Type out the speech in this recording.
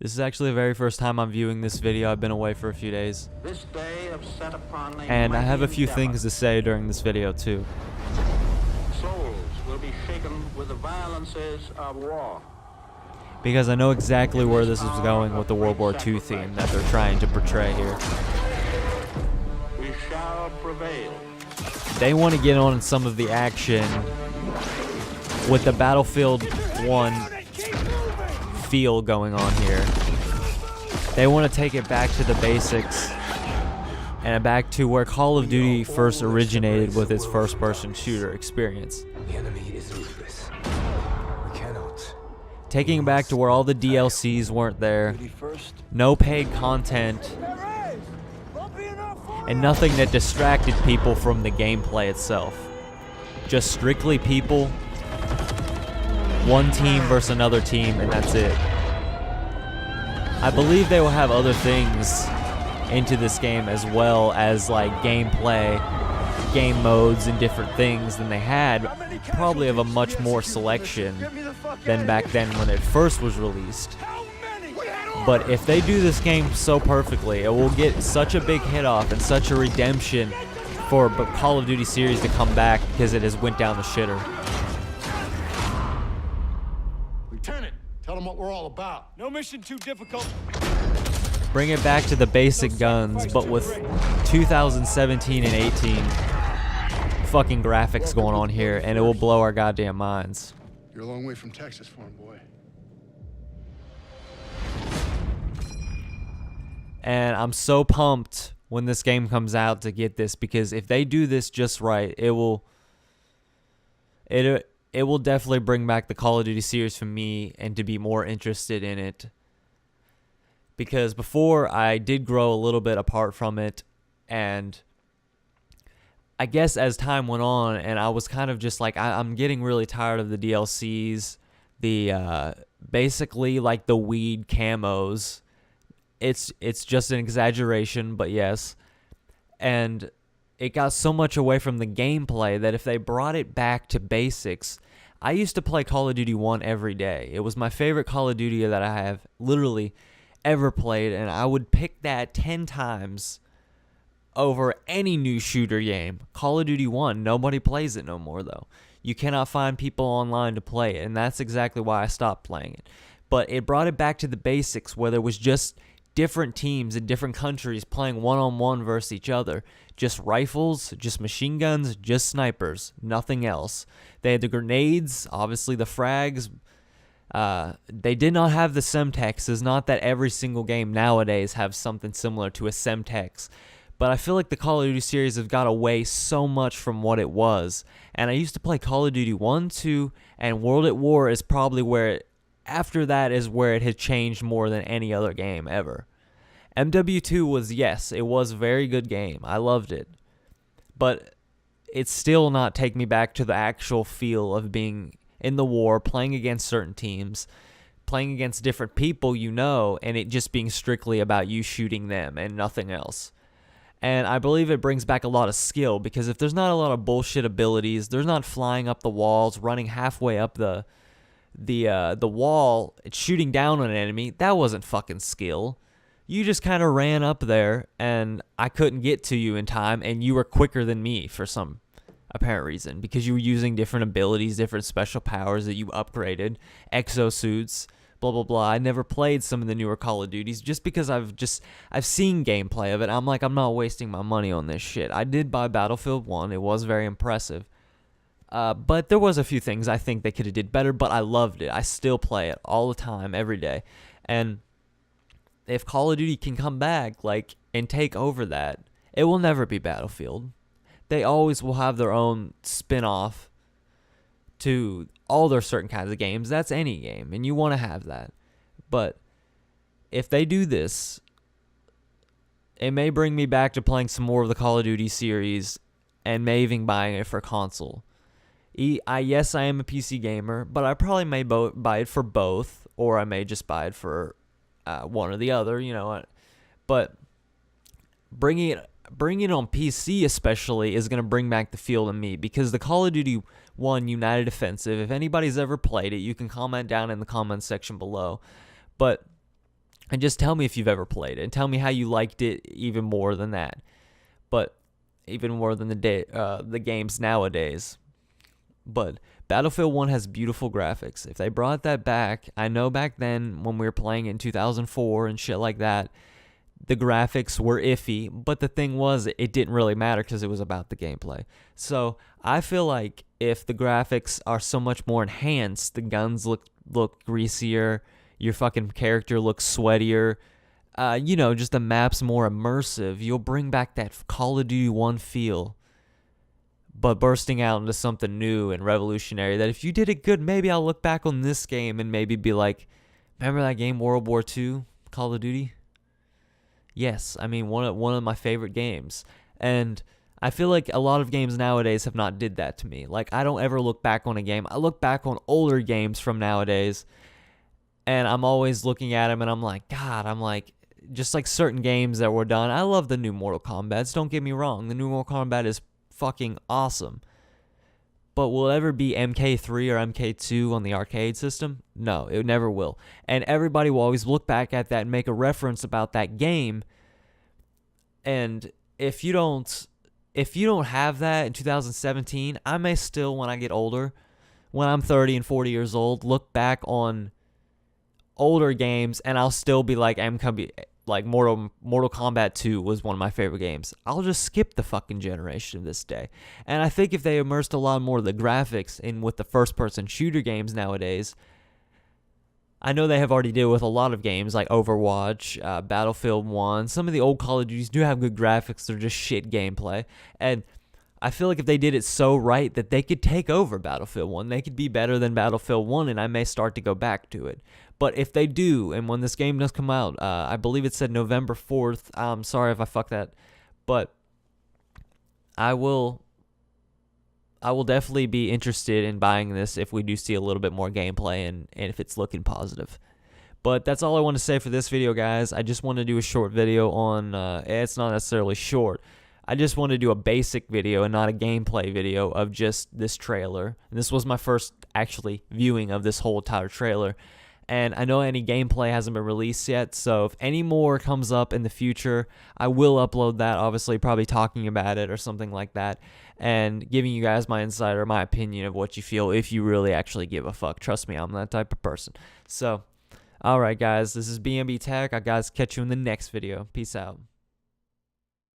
This is actually the very first time I'm viewing this video. I've been away for a few days. This day have set upon a And I have a few mighty things to say during this video too. souls will be shaken with the violences of war. Because I know exactly where this is going with the World War II theme that they're trying to portray here. We shall prevail. They want to get on some of the action with the Battlefield 1 feel going on here. They want to take it back to the basics and back to where Call of Duty first originated with its first-person shooter experience. The enemy is ruthless. We cannot. Taking it back to where all the DLCs weren't there, no paid content, and nothing that distracted people from the gameplay itself. Just strictly people, one team versus another team, and that's it. I believe they will have other things into this game as well as like gameplay, game modes, and different things than they had, probably of a much more selection than back then when it first was released. But if they do this game so perfectly, it will get such a big hit off and such a redemption for the Call of Duty series to come back because it has went down the shitter. Lieutenant, tell them what we're all about. No mission too difficult. Bring it back to the basic guns, but with 2017 and 18 fucking graphics going on here, and it will blow our goddamn minds. You're a long way from Texas, farm boy. And I'm so pumped when this game comes out to get this, because if they do this just right, it will definitely bring back the Call of Duty series for me and to be more interested in it. Because before, I did grow a little bit apart from it, and I guess as time went on, and I was kind of just like, I'm getting really tired of the DLCs, the basically like the weed camos. It's just an exaggeration, but yes. And it got so much away from the gameplay that if they brought it back to basics, I used to play Call of Duty 1 every day. It was my favorite Call of Duty that I have literally ever played, and I would pick that 10 times over any new shooter game. Call of Duty 1, nobody plays it no more though. You cannot find people online to play it, and that's exactly why I stopped playing it. But it brought it back to the basics where there was just different teams in different countries playing one-on-one versus each other. Just rifles, just machine guns, just snipers, nothing else. They had the grenades, obviously the frags. They did not have the Semtex. It's not that every single game nowadays have something similar to a Semtex. But I feel like the Call of Duty series have got away so much from what it was. And I used to play Call of Duty 1, 2, and World at War is probably where after that is where it had changed more than any other game ever. MW2 was, yes, it was a very good game. I loved it. But it's still not take me back to the actual feel of being in the war, playing against certain teams, playing against different people you know, and it just being strictly about you shooting them and nothing else. And I believe it brings back a lot of skill, because if there's not a lot of bullshit abilities, there's not flying up the walls, running halfway up the wall, shooting down on an enemy, that wasn't fucking skill. You just kind of ran up there, and I couldn't get to you in time, and you were quicker than me for some apparent reason, because you were using different abilities, different special powers that you upgraded, exosuits, blah, blah, blah. I never played some of the newer Call of Duties just because I've seen gameplay of it. I'm like, I'm not wasting my money on this shit. I did buy Battlefield 1. It was very impressive. But there was a few things I think they could have did better, but I loved it. I still play it all the time, every day. And if Call of Duty can come back and take over that, it will never be Battlefield. They always will have their own spin-off to all their certain kinds of games. That's any game, and you want to have that. But if they do this, it may bring me back to playing some more of the Call of Duty series, and may even buying it for console. Yes, I am a PC gamer, but I probably may buy it for both, or I may just buy it for one or the other, you know. But bringing it on PC especially is going to bring back the feel to me, because the Call of Duty 1 United Offensive, if anybody's ever played it, you can comment down in the comments section below. But And just tell me if you've ever played it, and tell me how you liked it even more than that. But even more than the games nowadays. But Battlefield 1 has beautiful graphics. If they brought that back, I know back then when we were playing in 2004 and shit like that, the graphics were iffy, but the thing was, it didn't really matter because it was about the gameplay. So I feel like if the graphics are so much more enhanced, the guns look greasier, your fucking character looks sweatier, just the map's more immersive, you'll bring back that Call of Duty 1 feel, but bursting out into something new and revolutionary that if you did it good, maybe I'll look back on this game and maybe be like, remember that game World War II, Call of Duty? Yes, I mean, one of my favorite games. And I feel like a lot of games nowadays have not did that to me. Like, I don't ever look back on a game. I look back on older games from nowadays, and I'm always looking at them, and I'm like, God, just like certain games that were done. I love the new Mortal Kombat. Don't get me wrong. The new Mortal Kombat is fucking awesome. But will it ever be MK3 or MK2 on the arcade system? No, it never will. And everybody will always look back at that and make a reference about that game. And if you don't have that in 2017, I may still, when I get older, when I'm 30 and 40 years old, look back on older games and I'll still be like, Mortal Kombat 2 was one of my favorite games. I'll just skip the fucking generation of this day. And I think if they immersed a lot more of the graphics in with the first-person shooter games nowadays, I know they have already did with a lot of games like Overwatch, Battlefield 1. Some of the old Call of Duties do have good graphics. They're just shit gameplay. And I feel like if they did it so right that they could take over Battlefield 1, they could be better than Battlefield 1, and I may start to go back to it. But if they do, and when this game does come out, I believe it said November 4th. I'm sorry if I fucked that. But I will definitely be interested in buying this if we do see a little bit more gameplay and if it's looking positive. But that's all I want to say for this video, guys. I just want to do a short video on, it's not necessarily short. I just want to do a basic video and not a gameplay video of just this trailer. And this was my first actually viewing of this whole entire trailer. And I know any gameplay hasn't been released yet, so if any more comes up in the future, I will upload that, obviously, probably talking about it or something like that, and giving you guys my insight or my opinion of what you feel if you really actually give a fuck. Trust me, I'm that type of person. So, alright guys, this is BmbTech. I guys catch you in the next video. Peace out.